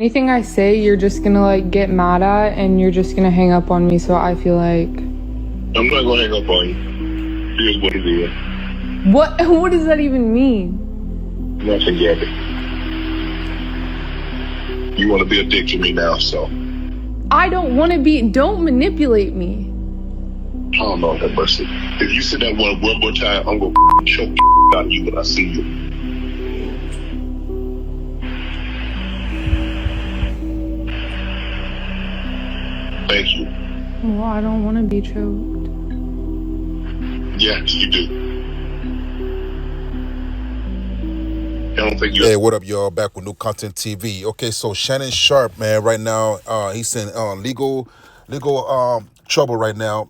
Anything I say, you're just gonna like get mad at and you're just gonna hang up on me, so I feel like... I'm not gonna hang up on you. Here's what it is. What does that even mean? Nothing, Gabby. You want to be a dick to me now, so... I don't want to be... Don't manipulate me. Oh, Lord have mercy. If you say that one more time, I'm gonna choke the out of you when I see you. Thank you. Well, I don't want to be choked. Yes, you do. I don't think you... Hey, what up, y'all? Back with New Content TV. Okay, so Shannon Sharp, man, right now, he's in legal trouble right now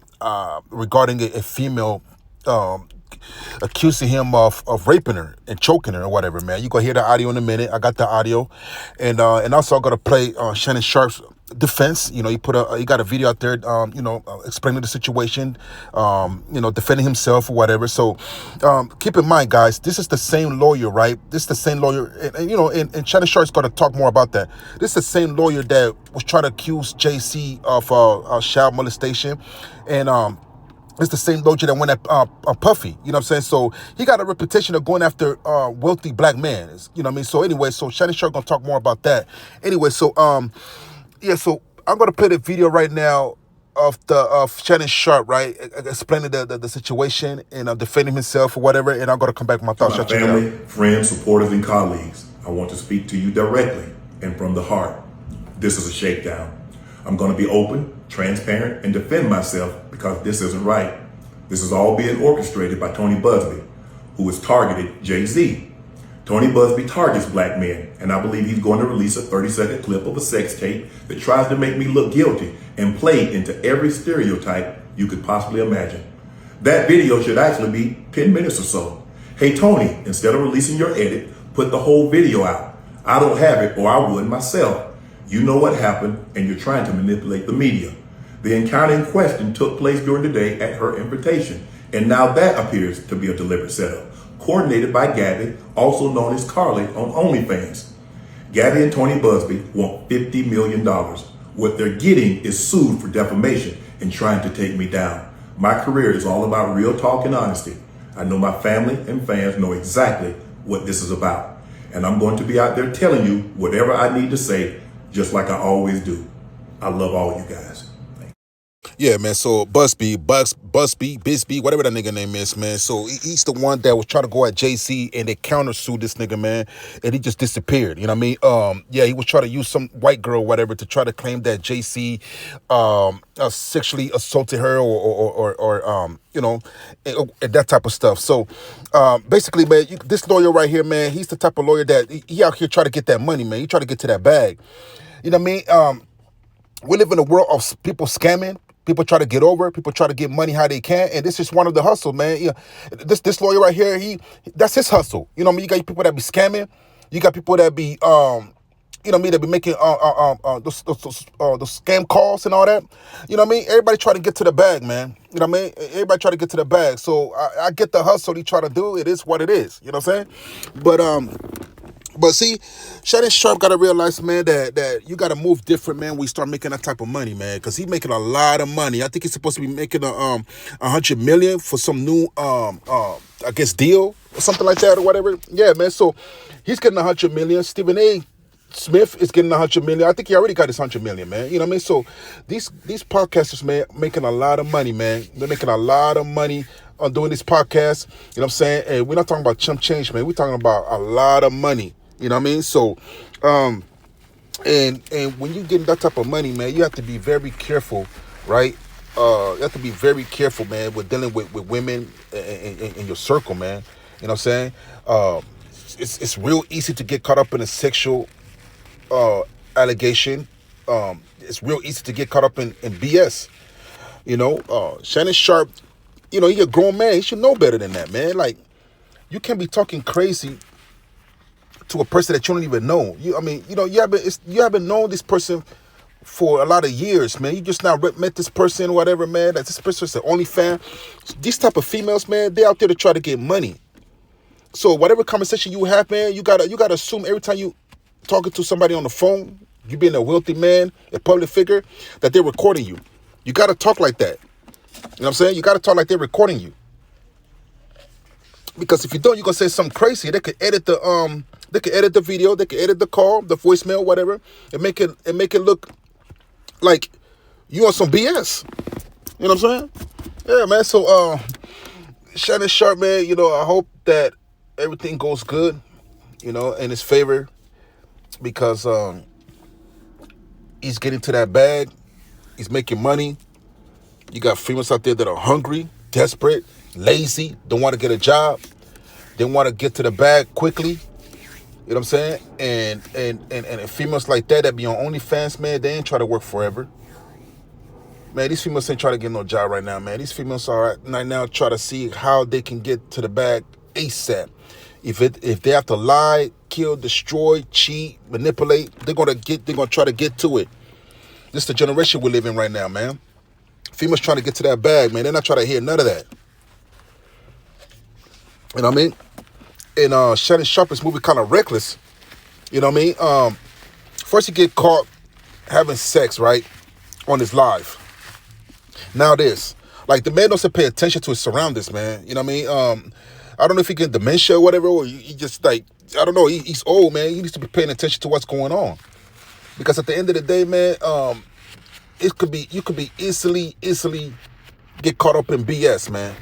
regarding a female accusing him of raping her and choking her or whatever, man. You gonna hear the audio in a minute. I got the audio, and also I'm gonna play Shannon Sharp's defense. You know, he got a video out there, explaining the situation, defending himself or whatever. So keep in mind, guys, this is the same lawyer, right? This is the same lawyer, and Shannon Sharp's gonna talk more about that. This is the same lawyer that was trying to accuse JC of child molestation, and it's the same lawyer that went at Puffy, you know what I'm saying? So he got a reputation of going after wealthy black men, you know what I mean? So anyway, so Shannon Sharp gonna talk more about that. Anyway, so so I'm gonna play the video right now of Shannon Sharp, right, explaining the situation and defending himself or whatever, and I'm gonna come back with my thoughts. To my family, friends, supporters, and colleagues, I want to speak to you directly and from the heart. This is a shakedown. I'm going to be open, transparent, and defend myself because this isn't right. This is all being orchestrated by Tony Busby, who has targeted Jay-Z. Tony Busby targets black men, and I believe he's going to release a 30-second clip of a sex tape that tries to make me look guilty and play into every stereotype you could possibly imagine. That video should actually be 10 minutes or so. Hey, Tony, instead of releasing your edit, put the whole video out. I don't have it, or I would myself. You know what happened, and you're trying to manipulate the media. The encounter in question took place during the day at her invitation, and now that appears to be a deliberate setup, coordinated by Gabby, also known as Carly on OnlyFans. Gabby and Tony Busby want $50 million. What they're getting is sued for defamation and trying to take me down. My career is all about real talk and honesty. I know my family and fans know exactly what this is about, and I'm going to be out there telling you whatever I need to say, just like I always do. I love all you guys. Yeah, man. So Busby, Bisbee, whatever that nigga name is, man. So he's the one that was trying to go at JC, and they countersued this nigga, man, and he just disappeared. You know what I mean? He was trying to use some white girl, whatever, to try to claim that JC sexually assaulted her or and that type of stuff. So basically, man, this lawyer right here, man, he's the type of lawyer that he out here try to get that money, man. He try to get to that bag. You know what I mean? We live in a world of people scamming. People try to get over. People try to get money how they can, and this is one of the hustle, man. Yeah, this lawyer right here, that's his hustle. You know what I mean? You got people that be scamming. You got people that be that be making those scam calls and all that. You know what I mean? Everybody try to get to the bag, man. You know what I mean? Everybody try to get to the bag. So I get the hustle he try to do. It is what it is. You know what I'm saying? But see, Shannon Sharp got to realize, man, that you got to move different, man, when you start making that type of money, man, because he's making a lot of money. I think he's supposed to be making $100 million for some new, I guess, deal or something like that or whatever. Yeah, man, so he's getting $100 million. Stephen A. Smith is getting $100 million. I think he already got his $100 million, man. You know what I mean? So these podcasters, man, making a lot of money, man. They're making a lot of money on doing this podcast. You know what I'm saying? And we're not talking about chump change, man. We're talking about a lot of money. You know what I mean? So, and when you get that type of money, man, you have to be very careful, right? You have to be very careful, man, with dealing with women in your circle, man. You know what I'm saying? It's real easy to get caught up in a sexual allegation. It's real easy to get caught up in BS. You know, Shannon Sharp, you know, he's a grown man. He should know better than that, man. Like, you can't be talking crazy to a person that you don't even know. You haven't known this person for a lot of years, man. You just now met this person, whatever, man. That this person's the only fan. These type of females, man, they out there to try to get money. So whatever conversation you have, man, you gotta assume every time you talking to somebody on the phone You being a wealthy man, a public figure, that they're recording you. You got to talk like that. You know what I'm saying? You got to talk like they're recording you. Because if you don't, you're going to say something crazy. They could edit the video, they could edit the call, the voicemail, whatever, and make it look like you on some BS. You know what I'm saying? Yeah, man. So Shannon Sharp, man, I hope that everything goes good, in his favor, because he's getting to that bag. He's making money. You got females out there that are hungry, desperate, lazy, don't want to get a job. They want to get to the bag quickly. You know what I'm saying? And females like that be on OnlyFans, man, they ain't try to work forever. Man, these females ain't try to get no job right now, man. These females are right now try to see how they can get to the bag ASAP. If they have to lie, kill, destroy, cheat, manipulate, they're gonna try to get to it. This is the generation we live in right now, man. Females trying to get to that bag, man. They're not trying to hear none of that. You know what I mean? And Shannon Sharp's movie kind of reckless. You know what I mean? First he get caught having sex, right, on his live. Now this, like, the man doesn't pay attention to his surroundings, man. You know what I mean? I don't know if he get dementia or whatever, or he just, like, I don't know. He's old, man. He needs to be paying attention to what's going on, because at the end of the day, man, you could be easily get caught up in BS, man.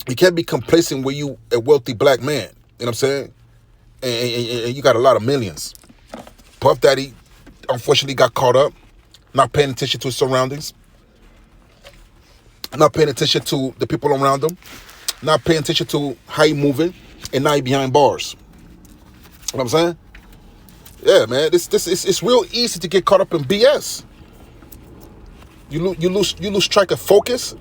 You can't be complacent when you a wealthy black man. You know what I'm saying? And you got a lot of millions. Puff Daddy, unfortunately, got caught up, not paying attention to his surroundings, not paying attention to the people around him, not paying attention to how he moving, and now he behind bars. You know what I'm saying? Yeah, man, it's real easy to get caught up in BS. You lose track of focus,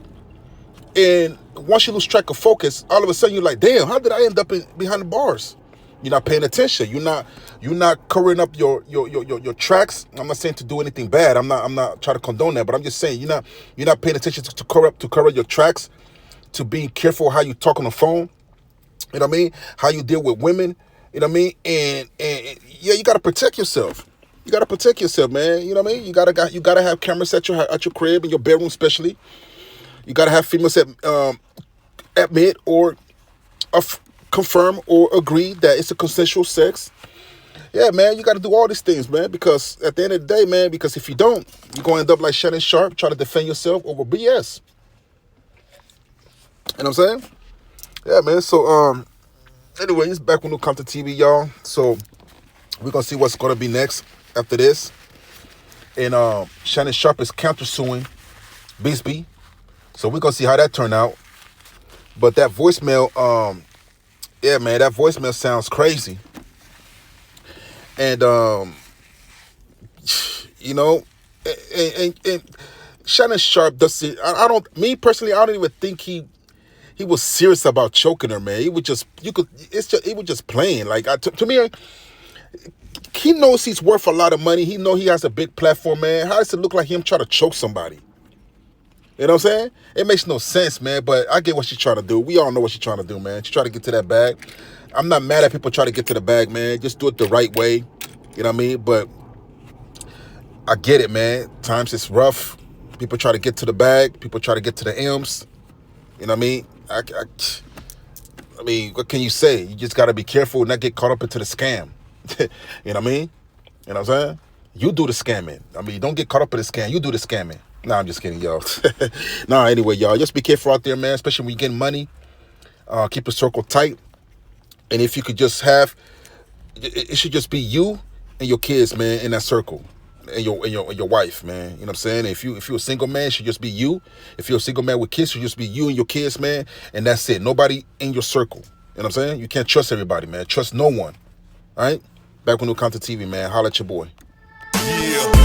and once you lose track of focus, all of a sudden you're like, damn, how did I end up behind the bars? You're not paying attention. You're not covering up your tracks. I'm not saying to do anything bad. I'm not trying to condone that, but I'm just saying you're not paying attention to cover your tracks, to being careful how you talk on the phone. You know what I mean? How you deal with women. You know what I mean? And yeah, you gotta protect yourself. You gotta protect yourself, man. You know what I mean? You gotta have cameras at your crib, in your bedroom especially. You gotta have females that admit or confirm or agree that it's a consensual sex. Yeah, man, you gotta do all these things, man, because at the end of the day, man, because if you don't, you're gonna end up like Shannon Sharp, trying to defend yourself over BS. You know what I'm saying? Yeah, man. So anyway, it's back with New Content TV, y'all. So we're gonna see what's gonna be next after this. And Shannon Sharp is countersuing Bisbee. So we're gonna see how that turned out. But that voicemail, yeah, man, that voicemail sounds crazy. And you know, and Shannon Sharp does it. Me personally, I don't even think he was serious about choking her, man. He was just playing. Like, to me, he knows he's worth a lot of money. He know he has a big platform, man. How does it look like him trying to choke somebody? You know what I'm saying? It makes no sense, man, but I get what she's trying to do. We all know what she's trying to do, man. She's trying to get to that bag. I'm not mad at people trying to get to the bag, man. Just do it the right way. You know what I mean? But I get it, man. Times it's rough. People try to get to the bag. People try to get to the M's. You know what I mean? I mean, what can you say? You just got to be careful and not get caught up into the scam. You know what I mean? You know what I'm saying? You do the scamming. I mean, don't get caught up in the scam. You do the scamming. Nah, I'm just kidding, y'all. Nah, anyway, y'all, just be careful out there, man, especially when you get money. Keep your circle tight. And if you could just have, it should just be you and your kids, man, in that circle. And your wife, man. You know what I'm saying? If you're a single man, it should just be you. If you're a single man with kids, it should just be you and your kids, man. And that's it. Nobody in your circle. You know what I'm saying? You can't trust everybody, man. Trust no one. All right? Back with New Content TV, man. Holla at your boy. Yeah.